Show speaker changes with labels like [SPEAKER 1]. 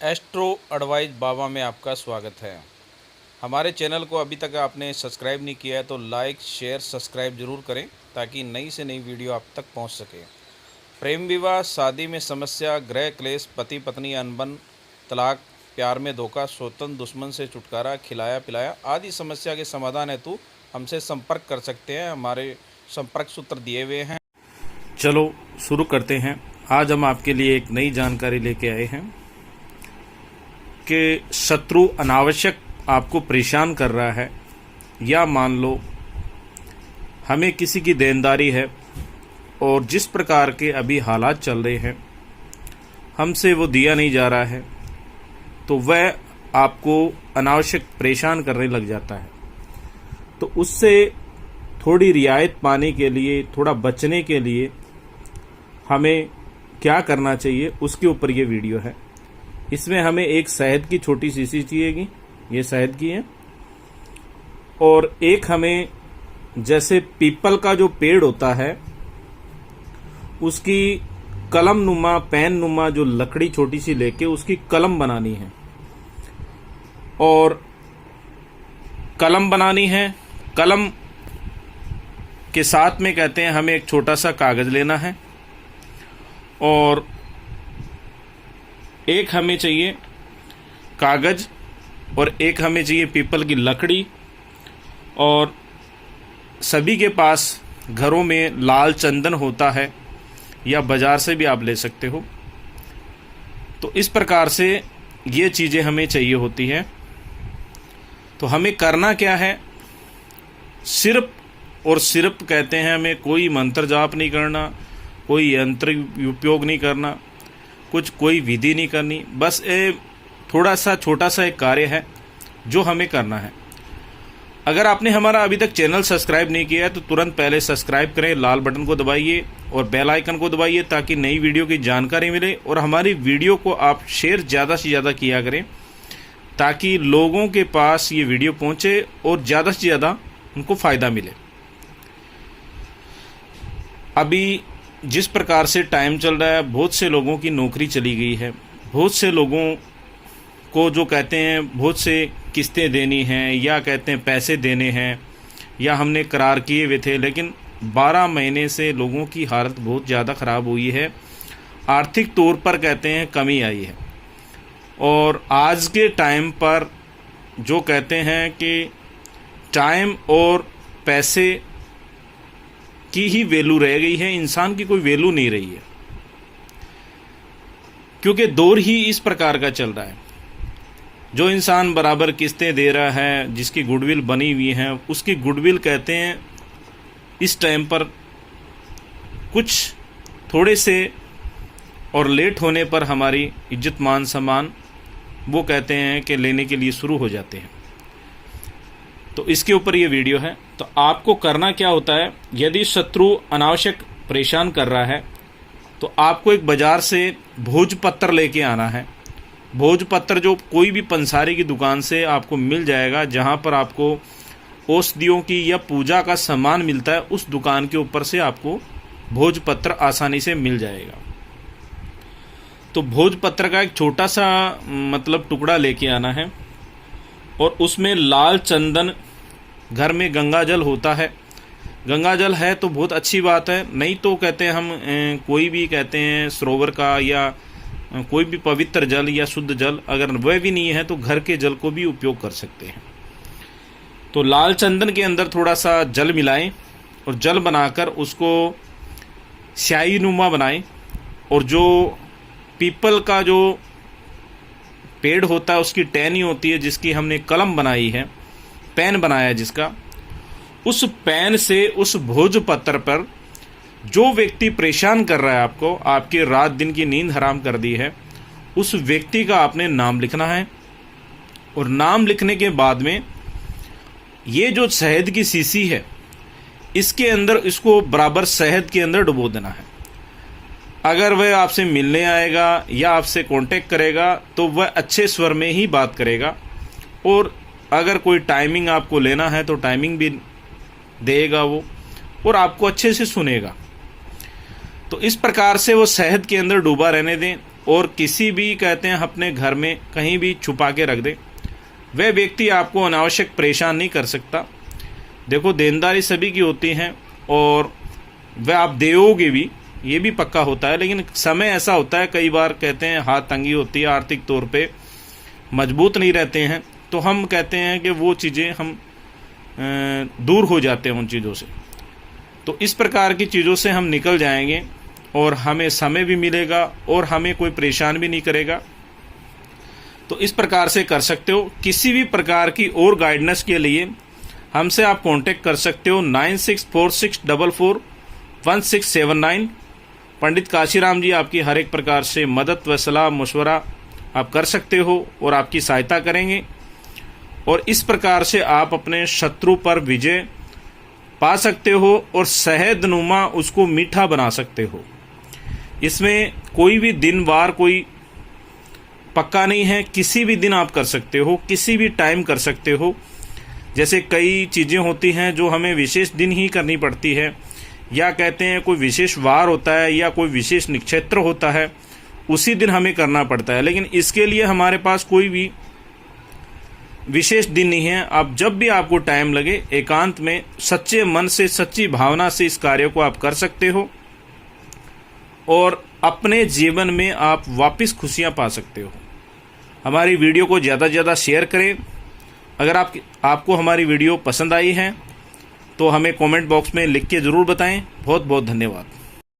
[SPEAKER 1] Astro advice बाबा में आपका स्वागत है। हमारे चैनल को अभी तक आपने सब्सक्राइब नहीं किया है तो लाइक शेयर सब्सक्राइब ज़रूर करें ताकि नई से नई वीडियो आप तक पहुंच सके। प्रेम विवाह, शादी में समस्या, गृह क्लेश, पति पत्नी अनबन, तलाक, प्यार में धोखा, स्वतंत्र दुश्मन से छुटकारा, खिलाया पिलाया आदि समस्या के समाधान हेतु हमसे संपर्क कर सकते हैं। हमारे संपर्क सूत्र दिए हुए हैं।
[SPEAKER 2] चलो शुरू करते हैं। आज हम आपके लिए एक नई जानकारी लेके आए हैं कि शत्रु अनावश्यक आपको परेशान कर रहा है, या मान लो हमें किसी की देनदारी है और जिस प्रकार के अभी हालात चल रहे हैं हमसे वो दिया नहीं जा रहा है, तो वह आपको अनावश्यक परेशान करने लग जाता है। तो उससे थोड़ी रियायत पाने के लिए, थोड़ा बचने के लिए हमें क्या करना चाहिए उसके ऊपर ये वीडियो है। इसमें हमें एक शहद की छोटी शीशी चाहिएगी, ये शहद की है, और एक हमें जैसे पीपल का जो पेड़ होता है उसकी कलम नुमा, पेन नुमा जो लकड़ी छोटी सी लेके उसकी कलम बनानी है। और कलम बनानी है, कलम के साथ में कहते हैं हमें एक छोटा सा कागज लेना है, और एक हमें चाहिए कागज और एक हमें चाहिए पीपल की लकड़ी। और सभी के पास घरों में लाल चंदन होता है या बाजार से भी आप ले सकते हो। तो इस प्रकार से ये चीज़ें हमें चाहिए होती हैं। तो हमें करना क्या है, सिर्फ और सिर्फ कहते हैं हमें कोई मंत्र जाप नहीं करना, कोई यंत्र उपयोग नहीं करना, कोई विधि नहीं करनी। बस थोड़ा सा छोटा सा एक कार्य है जो हमें करना है। अगर आपने हमारा अभी तक चैनल सब्सक्राइब नहीं किया है तो तुरंत पहले सब्सक्राइब करें, लाल बटन को दबाइए और बेल आइकन को दबाइए ताकि नई वीडियो की जानकारी मिले। और हमारी वीडियो को आप शेयर ज़्यादा से ज़्यादा किया करें ताकि लोगों के पास ये वीडियो पहुँचे और ज़्यादा से ज़्यादा उनको फ़ायदा मिले। अभी जिस प्रकार से टाइम चल रहा है, बहुत से लोगों की नौकरी चली गई है, बहुत से लोगों को जो कहते हैं बहुत से किस्तें देनी हैं, या कहते हैं पैसे देने हैं, या हमने करार किए हुए थे, लेकिन 12 महीने से लोगों की हालत बहुत ज़्यादा ख़राब हुई है। आर्थिक तौर पर कहते हैं कमी आई है। और आज के टाइम पर जो कहते हैं कि टाइम और पैसे की ही वैल्यू रह गई है, इंसान की कोई वैल्यू नहीं रही है, क्योंकि दौर ही इस प्रकार का चल रहा है। जो इंसान बराबर किस्तें दे रहा है, जिसकी गुडविल बनी हुई है, उसकी गुडविल कहते हैं इस टाइम पर कुछ थोड़े से और लेट होने पर हमारी इज्जत मान सम्मान वो कहते हैं कि लेने के लिए शुरू हो जाते हैं। तो इसके ऊपर ये वीडियो है। तो आपको करना क्या होता है, यदि शत्रु अनावश्यक परेशान कर रहा है तो आपको एक बाज़ार से भोजपत्र लेके आना है। भोजपत्र जो कोई भी पंसारी की दुकान से आपको मिल जाएगा, जहाँ पर आपको औषधियों की या पूजा का सामान मिलता है, उस दुकान के ऊपर से आपको भोजपत्र आसानी से मिल जाएगा। तो भोजपत्र का एक छोटा सा टुकड़ा लेके आना है, और उसमें लाल चंदन, घर में गंगा जल होता है, गंगा जल है तो बहुत अच्छी बात है, नहीं तो कहते हैं हम कोई भी कहते हैं सरोवर का या कोई भी पवित्र जल या शुद्ध जल, अगर वह भी नहीं है तो घर के जल को भी उपयोग कर सकते हैं। तो लाल चंदन के अंदर थोड़ा सा जल मिलाएं और जल बनाकर उसको स्याही नुमा बनाएं, और जो पीपल का जो पेड़ होता है उसकी टहनी होती है जिसकी हमने कलम बनाई है, पेन बनाया जिसका, उस पेन से उस भोजपत्र पर जो व्यक्ति परेशान कर रहा है आपको, आपके रात दिन की नींद हराम कर दी है, उस व्यक्ति का आपने नाम लिखना है। और नाम लिखने के बाद में ये जो शहद की शीशी है इसके अंदर इसको बराबर शहद के अंदर डुबो देना है। अगर वह आपसे मिलने आएगा या आपसे कांटेक्ट करेगा तो वह अच्छे स्वर में ही बात करेगा, और अगर कोई टाइमिंग आपको लेना है तो टाइमिंग भी देगा वो, और आपको अच्छे से सुनेगा। तो इस प्रकार से वो शहद के अंदर डूबा रहने दें और किसी भी कहते हैं अपने घर में कहीं भी छुपा के रख दे, वह व्यक्ति आपको अनावश्यक परेशान नहीं कर सकता। देखो, देनदारी सभी की होती है और वह आप दोगे भी, ये भी पक्का होता है, लेकिन समय ऐसा होता है कई बार कहते हैं हाथ तंगी होती है, आर्थिक तौर पे मजबूत नहीं रहते हैं, तो हम कहते हैं कि वो चीज़ें हम दूर हो जाते हैं उन चीज़ों से। तो इस प्रकार की चीज़ों से हम निकल जाएंगे और हमें समय भी मिलेगा और हमें कोई परेशान भी नहीं करेगा। तो इस प्रकार से कर सकते हो। किसी भी प्रकार की और गाइडेंस के लिए हमसे आप कांटेक्ट कर सकते हो 9646441679। पंडित काशीराम जी आपकी हर एक प्रकार से मदद व सलाह मशवरा आप कर सकते हो और आपकी सहायता करेंगे, और इस प्रकार से आप अपने शत्रु पर विजय पा सकते हो और शहद नुमा उसको मीठा बना सकते हो। इसमें कोई भी दिन वार कोई पक्का नहीं है, किसी भी दिन आप कर सकते हो, किसी भी टाइम कर सकते हो। जैसे कई चीज़ें होती हैं जो हमें विशेष दिन ही करनी पड़ती है, या कहते हैं कोई विशेष वार होता है या कोई विशेष नक्षत्र होता है, उसी दिन हमें करना पड़ता है। लेकिन इसके लिए हमारे पास कोई भी विशेष दिन नहीं है। आप जब भी आपको टाइम लगे, एकांत में सच्चे मन से, सच्ची भावना से इस कार्य को आप कर सकते हो और अपने जीवन में आप वापस खुशियां पा सकते हो। हमारी वीडियो को ज़्यादा से ज़्यादा शेयर करें। अगर आपको हमारी वीडियो पसंद आई है तो हमें कमेंट बॉक्स में लिख के ज़रूर बताएं। बहुत बहुत धन्यवाद।